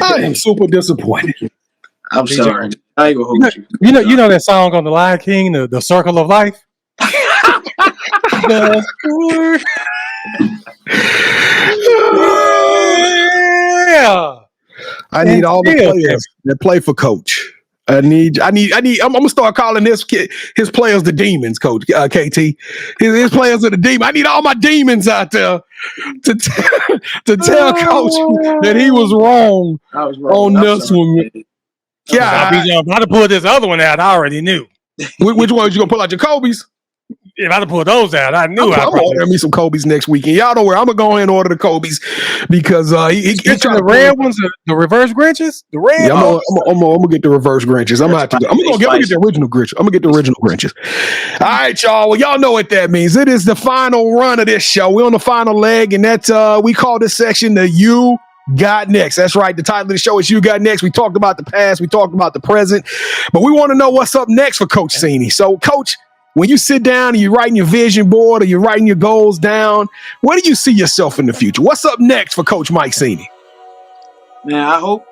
I am super disappointed. I'm sorry. I ain't gonna hold you. You know that song on the Lion King, the Circle of Life. Yeah. I need all the players that play for Coach. I'm gonna start calling his players the demons, Coach KT. His players are the demons. I need all my demons out there to tell Coach that he was wrong, on this one. Yeah, I'm about to pull this other one out. I already knew. Which ones you gonna pull out? Your Kobe's? If I had to pull those out, I knew I'm gonna order me some Kobe's next weekend. Y'all don't worry. I'm gonna go ahead and order the Kobe's because he trying the red ones, the reverse Grinches. The red. Yeah, I'm gonna get the reverse Grinches. I'm gonna get the original Grinch. I'm gonna get the original Grinches. All right, y'all. Well, y'all know what that means. It is the final run of this show. We're on the final leg, and that's we call this section the You Got Next. That's right. The title of the show is You Got Next. We talked about the past, we talked about the present, but we want to know what's up next for Coach Seney. So, Coach, when you sit down and you're writing your vision board or you're writing your goals down, where do you see yourself in the future? What's up next for Coach Mike Seney? Man, I hope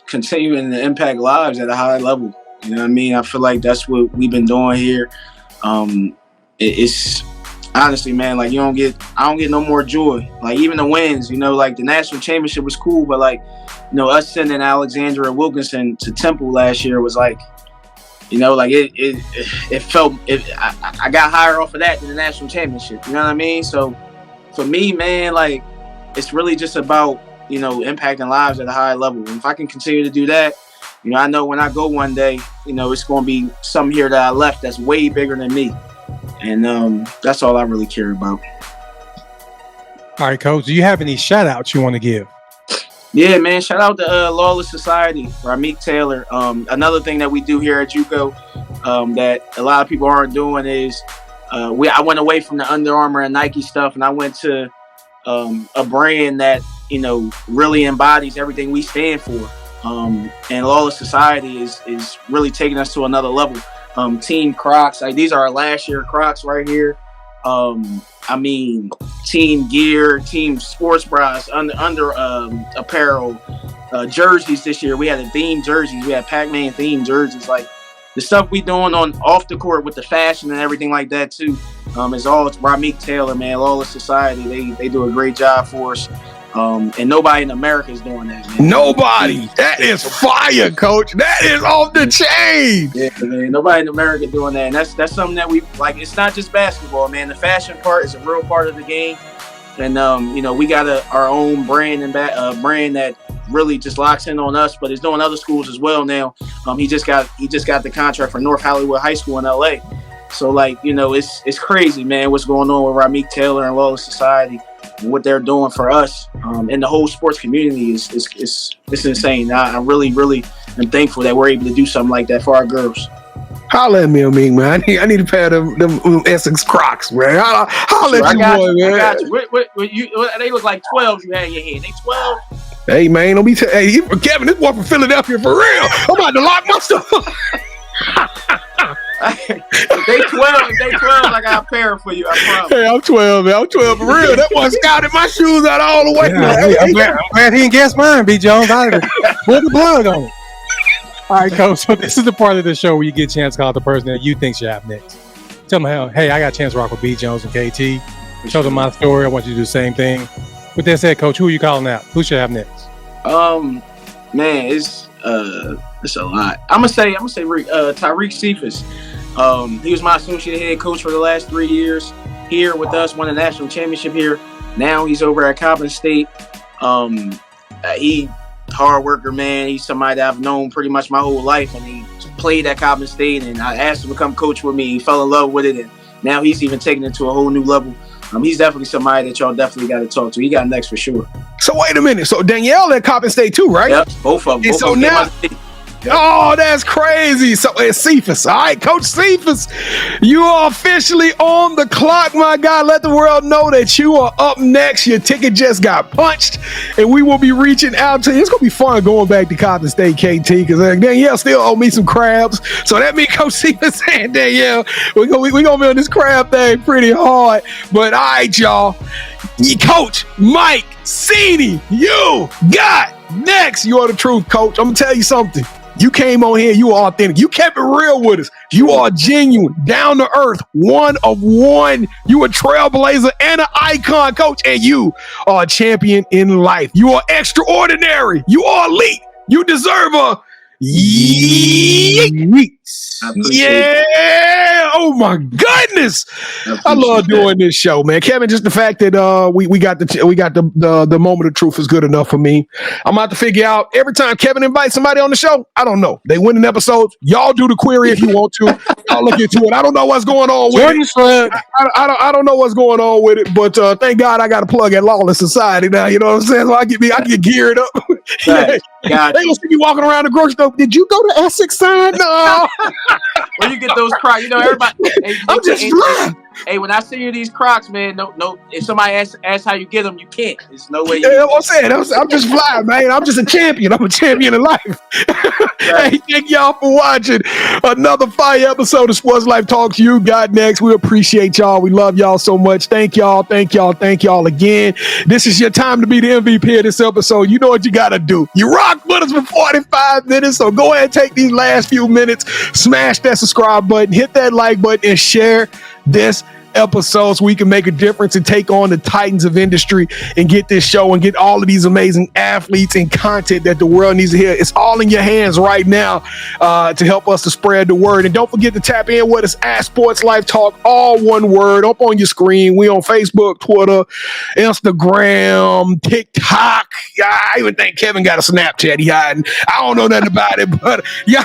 continuing to impact lives at a high level. You know what I mean? I feel like that's what we've been doing here. It's honestly, man, like I don't get no more joy. Like even the wins, you know, like the national championship was cool, but like, you know, us sending Alexandra Wilkinson to Temple last year was like, you know, like it felt I got higher off of that than the national championship. You know what I mean? So for me, man, like it's really just about, you know, impacting lives at a high level. And if I can continue to do that, you know, I know when I go one day, you know, it's going to be something here that I left that's way bigger than me. And that's all I really care about. All right, Coach, do you have any shout outs you want to give? Yeah, man. Shout out to Lawless Society, Ramik Taylor. Another thing that we do here at JUCO that a lot of people aren't doing is I went away from the Under Armour and Nike stuff, and I went to a brand that, you know, really embodies everything we stand for. And Lawless Society is really taking us to another level. Team Crocs, like these are our last year Crocs right here. I mean, team gear, team sports bras, under apparel, jerseys this year. We had a themed jerseys. We had Pac-Man themed jerseys. Like the stuff we doing on off the court with the fashion and everything like that too. It's Ramik Taylor, man. Lawless Society. They do a great job for us. And nobody in America is doing that, man. Nobody. That is fire, Coach. That is off the chain. Yeah, man. Nobody in America doing that. And that's something that we like. It's not just basketball, man. The fashion part is a real part of the game. And you know, we got our own brand and brand that really just locks in on us, but it's doing other schools as well now. He just got the contract for North Hollywood High School in LA. So like, you know, it's crazy, man, what's going on with Ramik Taylor and Lawless Society. and what they're doing for us and the whole sports community is insane. I really, really am thankful that we're able to do something like that for our girls. Holla at me, Amik, man. I need a pair of them Essex Crocs, man. Holla at you, boy, man. I got you. They look like 12s you had in your head. They 12? Hey, man, don't be hey, Kevin, this boy from Philadelphia for real. I'm about to lock my stuff. If they 12, I got a pair for you. I promise. Hey, I'm 12, man. I'm 12 for real. That boy scouted my shoes out all the way. Yeah, I'm glad he didn't guess mine, B. Jones. I would pull the plug on it. All right, Coach. So this is the part of the show where you get a chance to call the person that you think should have next. Tell them, hey, I got a chance to rock with B. Jones and KT. Show them my story. I want you to do the same thing. With that said, Coach, who are you calling out? Who should have next? Man, it's a lot. I'm gonna say Tyreek Cephas. He was my associate head coach for the last 3 years here with us. Won a national championship here. Now he's over at Coppin State. He hard worker, man. He's somebody that I've known pretty much my whole life, and he played at Coppin State. And I asked him to come coach with me. He fell in love with it, and now he's even taking it to a whole new level. He's definitely somebody that y'all definitely got to talk to. He got next for sure. So wait a minute. So Danielle at Coppin State too, right? Yep, both of them. And so now, oh, that's crazy. So it's Cephas. All right, Coach Cephas, you are officially on the clock, my guy. Let the world know that you are up next. Your ticket just got punched, and we will be reaching out to you. It's going to be fun going back to Coppin State, KT, because Danielle still owe me some crabs. So that means Coach Cephas and Danielle, we're going to be on this crab thing pretty hard. But all right, y'all. Coach Mike Seney, you got next. You are the truth, Coach. I'm going to tell you something. You came on here, you are authentic. You kept it real with us. You are genuine, down to earth, one of one. You a trailblazer and an icon, Coach, and you are a champion in life. You are extraordinary. You are elite. You deserve a yeet. Yeah. Oh my goodness. I love doing this show, man. Kevin, just the fact that we got the moment of truth is good enough for me. I'm about to figure out every time Kevin invites somebody on the show, I don't know. They win an episode. Y'all do the query if you want to. I'll look into it. I don't know what's going on with it. I don't know what's going on with it, but thank God I got a plug at Lawless Society now. You know what I'm saying? So I get geared up. Right. They gonna see me walking around the grocery store. Did you go to Essex side? No. Where you get those Crocs? You know, everybody. I'm just flying. Hey, when I see you these Crocs, man, no. If somebody asks how you get them, you can't. There's no way. Yeah, I'm saying. I'm just flying, man. I'm just a champion. I'm a champion in life. Right. Hey, thank y'all for watching another fire episode of Sports Life Talks. You got next. We appreciate y'all. We love y'all so much. Thank y'all again. This is your time to be the MVP of this episode. You know what you got to do. You rock with us for 45 minutes, so go ahead and take these last few minutes, smash that subscribe button, hit that like button, and share this episode so we can make a difference and take on the titans of industry and get this show and get all of these amazing athletes and content that the world needs to hear. It's all in your hands right now to help us to spread the word. And don't forget to tap in with us at Sports Life Talk, all one word, up on your screen. We on Facebook, Twitter, Instagram, TikTok. I even think Kevin got a Snapchat he hiding. I don't know nothing about it, but y'all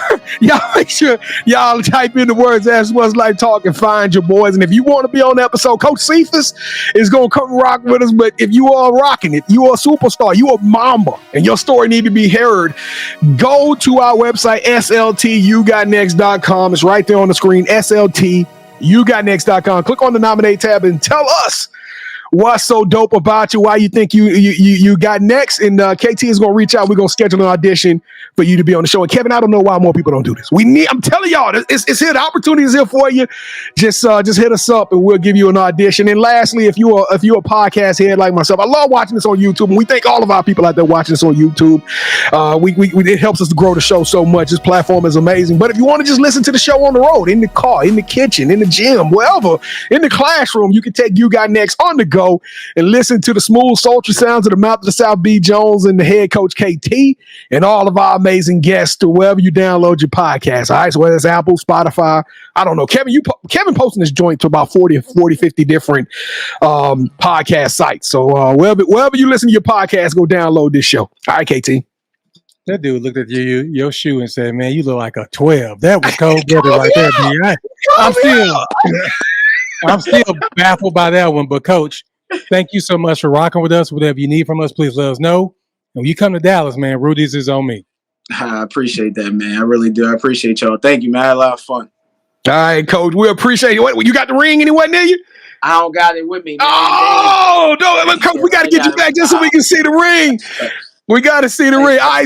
make sure y'all type in the words at Sports Life Talk and find your boys. And if you want to be on the episode, Coach Cephas is going to come rock with us. But if you are rocking it, you are a superstar, you are Mamba, and your story need to be heard, go to our website, sltugotnext.com. It's right there on the screen, sltugotnext.com. Click on the nominate tab and tell us what's so dope about you, why you think you got next. And KT is going to reach out. We're going to schedule an audition for you to be on the show. And Kevin, I don't know why more people don't do this. I'm telling y'all, it's here. The opportunity is here for you. Just hit us up and we'll give you an audition. And lastly, if you're a podcast head like myself, I love watching this on YouTube. And we thank all of our people out there watching this on YouTube. It helps us to grow the show so much. This platform is amazing. But if you want to just listen to the show on the road, in the car, in the kitchen, in the gym, wherever, in the classroom, you can take You Got Next on the go and listen to the smooth, sultry sounds of the mouth of the South, B. Jones and the head coach KT and all of our amazing guests to wherever you download your podcast. All right, so whether it's Apple, Spotify, I don't know. Kevin posting this joint to about 40, 50 different podcast sites. So wherever you listen to your podcast, go download this show. All right, KT. That dude looked at your shoe and said, "Man, you look like a 12." That was cold-blooded right there, B. I'm still baffled by that one, but Coach, Thank you so much for rocking with us. Whatever you need from us, please let us know. And when you come to Dallas, man, Rudy's is on me. I appreciate that, man. I really do. I appreciate y'all. Thank you, man. I had a lot of fun. All right, Coach. We appreciate you. What, you got the ring anywhere near you? I don't got it with me, man. Oh, no, Coach, we got to get you back just so we can see the ring. We got to see the ring. I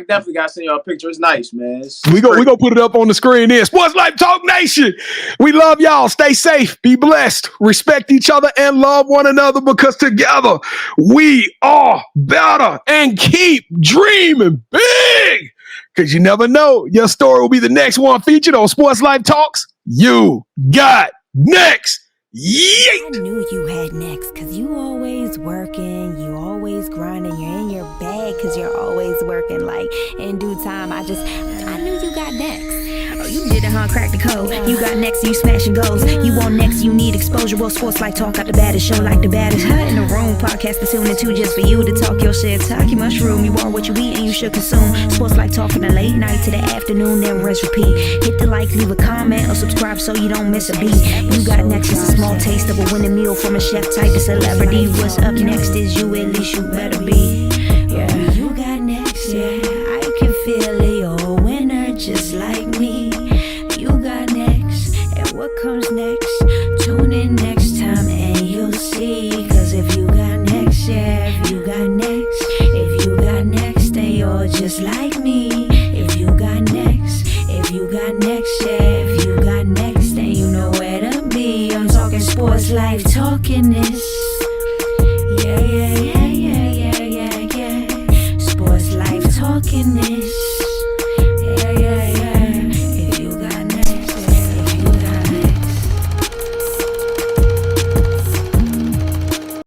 definitely got to send y'all a picture. It's nice, man. We gonna put it up on the screen there. Sports Life Talk Nation. We love y'all. Stay safe. Be blessed. Respect each other and love one another because together we are better. And keep dreaming big. Because you never know. Your story will be the next one featured on Sports Life Talks. You got next. Yeet. I knew you had next, cause you always working, you always grinding, you're in your bag cause you're always working. Like in due time, I knew you got next. Oh, you did it, huh? Crack the code. You got next, you smashing goals. You want next, you need exposure. Well, Sports Like Talk got the baddest show, like the baddest hut in the room. Podcast to tune into just for you to talk your shit. Talk your mushroom. You are what you eat and you should consume. Sports Like Talk from the late night to the afternoon, then rest repeat. Hit the like, leave a comment, or subscribe so you don't miss a beat. You got next is a small taste of a winning meal from a chef type of celebrity. What's up next is you, at least you better be. Yeah, you got next, yeah. I can feel it, you're a winner just like me. You got next, and what comes next? Tune in next time and you'll see. Cause if you got next, yeah, if you got next, then you're just like